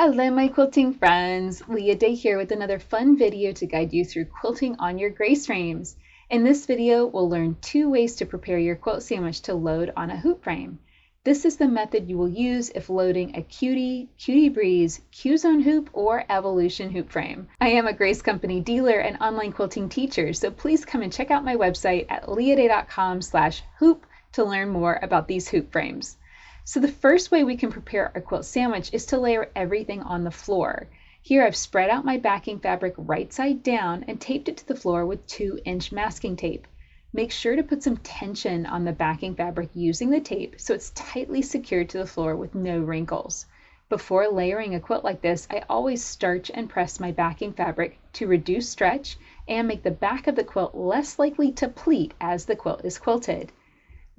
Hello my quilting friends, Leah Day here with another fun video to guide you through quilting on your grace frames. In this video, we'll learn 2 ways to prepare your quilt sandwich to load on a hoop frame. This is the method you will use if loading a Cutie Breeze, Q-Zone hoop, or Evolution hoop frame. I am a Grace Company dealer and online quilting teacher, so please come and check out my website at leahday.com/hoop to learn more about these hoop frames. So the first way we can prepare our quilt sandwich is to layer everything on the floor. Here I've spread out my backing fabric right side down and taped it to the floor with 2-inch masking tape. Make sure to put some tension on the backing fabric using the tape so it's tightly secured to the floor with no wrinkles. Before layering a quilt like this, I always starch and press my backing fabric to reduce stretch and make the back of the quilt less likely to pleat as the quilt is quilted.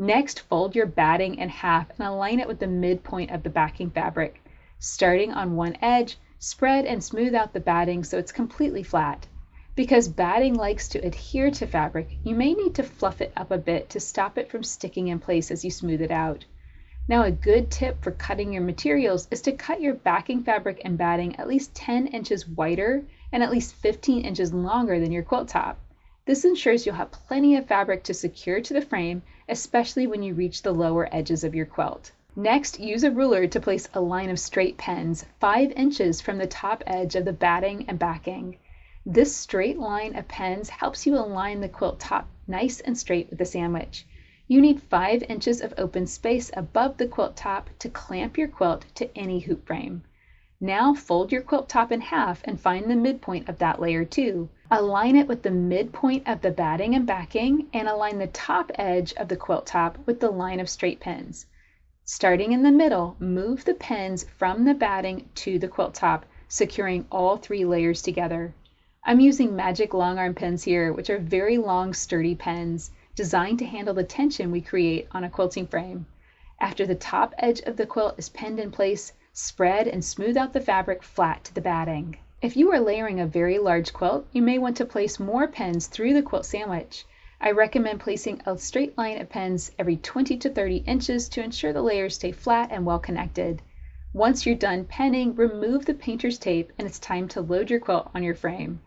Next, fold your batting in half and align it with the midpoint of the backing fabric. Starting on one edge, spread and smooth out the batting so it's completely flat. Because batting likes to adhere to fabric, you may need to fluff it up a bit to stop it from sticking in place as you smooth it out. Now, a good tip for cutting your materials is to cut your backing fabric and batting at least 10 inches wider and at least 15 inches longer than your quilt top. This ensures you'll have plenty of fabric to secure to the frame, especially when you reach the lower edges of your quilt. Next, use a ruler to place a line of straight pens 5 inches from the top edge of the batting and backing. This straight line of pens helps you align the quilt top nice and straight with the sandwich. You need 5 inches of open space above the quilt top to clamp your quilt to any hoop frame. Now fold your quilt top in half and find the midpoint of that layer too. Align it with the midpoint of the batting and backing and align the top edge of the quilt top with the line of straight pins. Starting in the middle, move the pins from the batting to the quilt top, securing all 3 layers together. I'm using magic long arm pens here, which are very long, sturdy pens designed to handle the tension we create on a quilting frame. After the top edge of the quilt is pinned in place, spread and smooth out the fabric flat to the batting. If you are layering a very large quilt, you may want to place more pens through the quilt sandwich. I recommend placing a straight line of pens every 20 to 30 inches to ensure the layers stay flat and well connected. Once you're done penning, remove the painter's tape and it's time to load your quilt on your frame.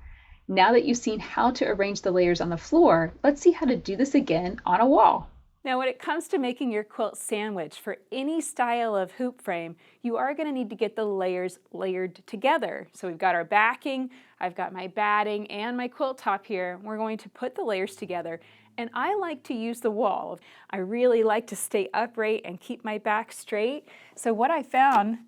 Now that you've seen how to arrange the layers on the floor, let's see how to do this again on a wall. Now when it comes to making your quilt sandwich for any style of hoop frame, you are going to need to get the layers layered together. So we've got our backing, I've got my batting and my quilt top here. We're going to put the layers together, and I like to use the wall. I really like to stay upright and keep my back straight. So what I found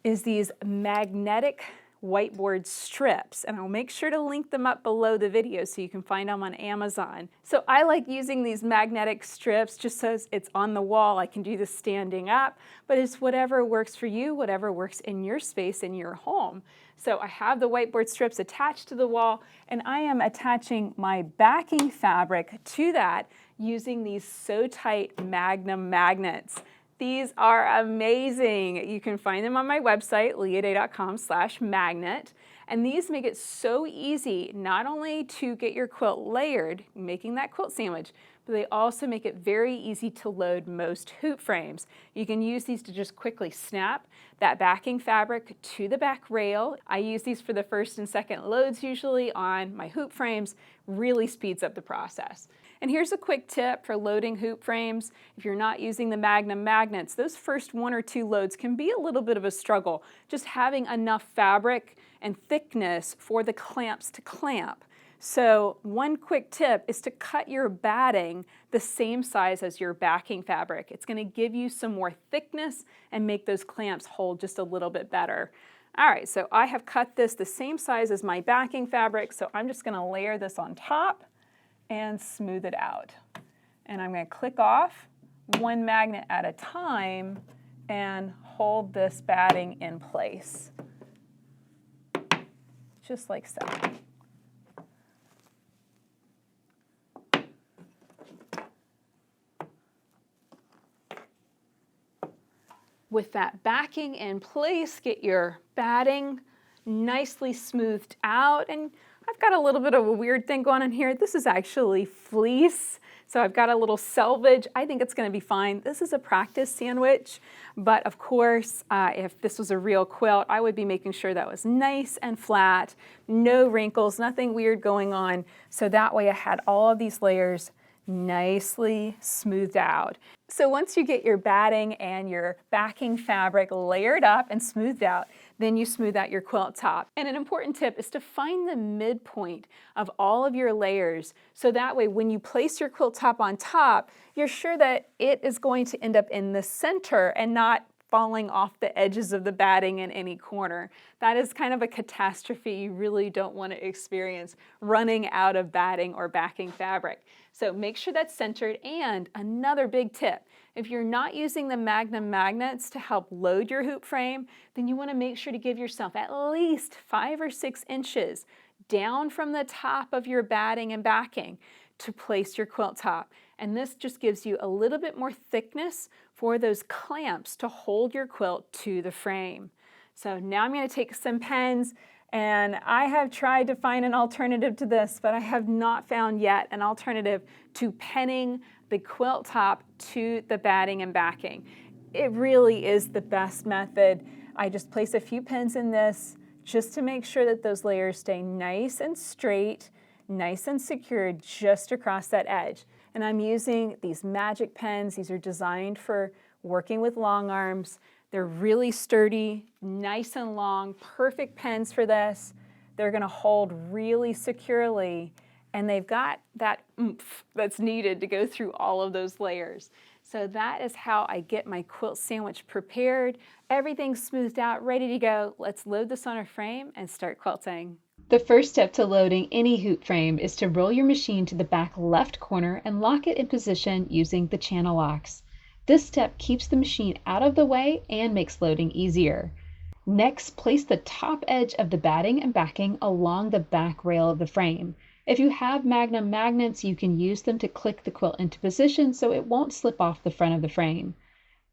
is these magnetic whiteboard strips, and I'll make sure to link them up below the video so you can find them on Amazon. So I like using these magnetic strips just so it's on the wall. I can do this standing up, but it's whatever works for you, whatever works in your space in your home. So I have the whiteboard strips attached to the wall, and I am attaching my backing fabric to that using these So Tight Magnum magnets. These are amazing. You can find them on my website, leahday.com/magnet. And these make it so easy not only to get your quilt layered, making that quilt sandwich, but they also make it very easy to load most hoop frames. You can use these to just quickly snap that backing fabric to the back rail. I use these for the first and second loads usually on my hoop frames. Really speeds up the process. And here's a quick tip for loading hoop frames. If you're not using the Magnum magnets, those first 1 or 2 loads can be a little bit of a struggle, just having enough fabric and thickness for the clamps to clamp. So one quick tip is to cut your batting the same size as your backing fabric. It's going to give you some more thickness and make those clamps hold just a little bit better. All right, so I have cut this the same size as my backing fabric, so I'm just going to layer this on top and smooth it out. And I'm going to click off one magnet at a time and hold this batting in place, just like so. With that backing in place, get your batting nicely smoothed out, and I've got a little bit of a weird thing going on here. This is actually fleece. So I've got a little selvage. I think it's going to be fine. This is a practice sandwich, but of course, if this was a real quilt, I would be making sure that was nice and flat, no wrinkles, nothing weird going on. So that way I had all of these layers nicely smoothed out. So once you get your batting and your backing fabric layered up and smoothed out, then you smooth out your quilt top. And an important tip is to find the midpoint of all of your layers, so that way when you place your quilt top on top, you're sure that it is going to end up in the center and not falling off the edges of the batting in any corner. That is kind of a catastrophe you really don't want to experience, running out of batting or backing fabric. So make sure that's centered. And another big tip, if you're not using the Magnum magnets to help load your hoop frame, then you want to make sure to give yourself at least 5 or 6 inches down from the top of your batting and backing to place your quilt top. And this just gives you a little bit more thickness for those clamps to hold your quilt to the frame. So now I'm going to take some pens, and I have tried to find an alternative to this, but I have not found yet an alternative to penning the quilt top to the batting and backing. It really is the best method. I just place a few pins in this just to make sure that those layers stay nice and straight, nice and secure just across that edge. And I'm using these magic pens. These are designed for working with long arms. They're really sturdy, nice and long, perfect pens for this. They're going to hold really securely, and they've got that oomph that's needed to go through all of those layers. So that is how I get my quilt sandwich prepared. Everything's smoothed out, ready to go. Let's load this on our frame and start quilting. The first step to loading any hoop frame is to roll your machine to the back left corner and lock it in position using the channel locks. This step keeps the machine out of the way and makes loading easier. Next, place the top edge of the batting and backing along the back rail of the frame. If you have Magnum magnets, you can use them to click the quilt into position so it won't slip off the front of the frame.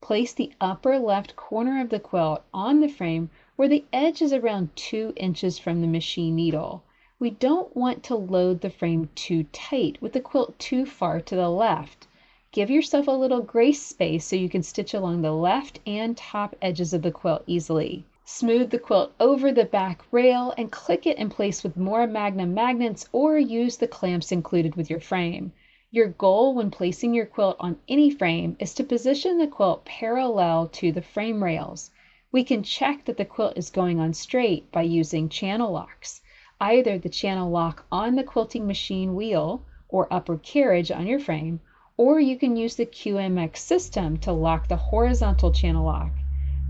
Place the upper left corner of the quilt on the frame where the edge is around 2 inches from the machine needle. We don't want to load the frame too tight with the quilt too far to the left. Give yourself a little grace space so you can stitch along the left and top edges of the quilt easily. Smooth the quilt over the back rail and click it in place with more Magnum magnets, or use the clamps included with your frame. Your goal when placing your quilt on any frame is to position the quilt parallel to the frame rails. We can check that the quilt is going on straight by using channel locks. Either the channel lock on the quilting machine wheel or upward carriage on your frame, or you can use the QMX system to lock the horizontal channel lock.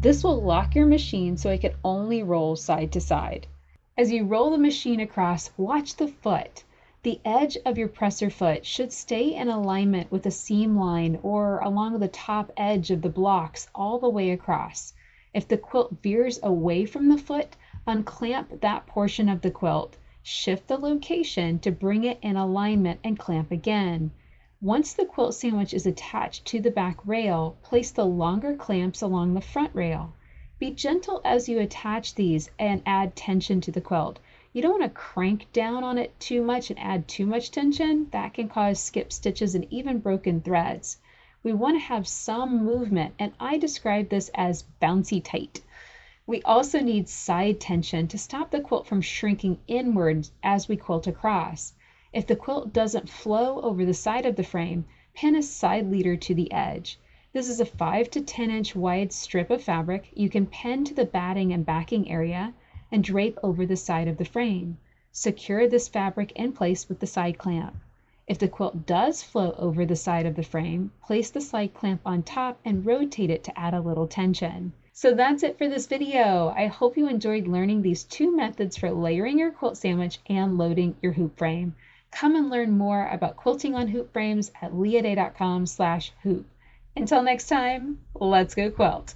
This will lock your machine so it can only roll side to side. As you roll the machine across, watch the foot. The edge of your presser foot should stay in alignment with the seam line or along the top edge of the blocks all the way across. If the quilt veers away from the foot, unclamp that portion of the quilt. Shift the location to bring it in alignment and clamp again. Once the quilt sandwich is attached to the back rail, place the longer clamps along the front rail. Be gentle as you attach these and add tension to the quilt. You don't want to crank down on it too much and add too much tension. That can cause skip stitches and even broken threads. We want to have some movement, and I describe this as bouncy tight. We also need side tension to stop the quilt from shrinking inwards as we quilt across. If the quilt doesn't flow over the side of the frame, pin a side leader to the edge. This is a 5 to 10 inch wide strip of fabric you can pin to the batting and backing area and drape over the side of the frame. Secure this fabric in place with the side clamp. If the quilt does flow over the side of the frame, place the side clamp on top and rotate it to add a little tension. So that's it for this video. I hope you enjoyed learning these 2 methods for layering your quilt sandwich and loading your hoop frame. Come and learn more about quilting on hoop frames at leahday.com/hoop. Until next time, let's go quilt.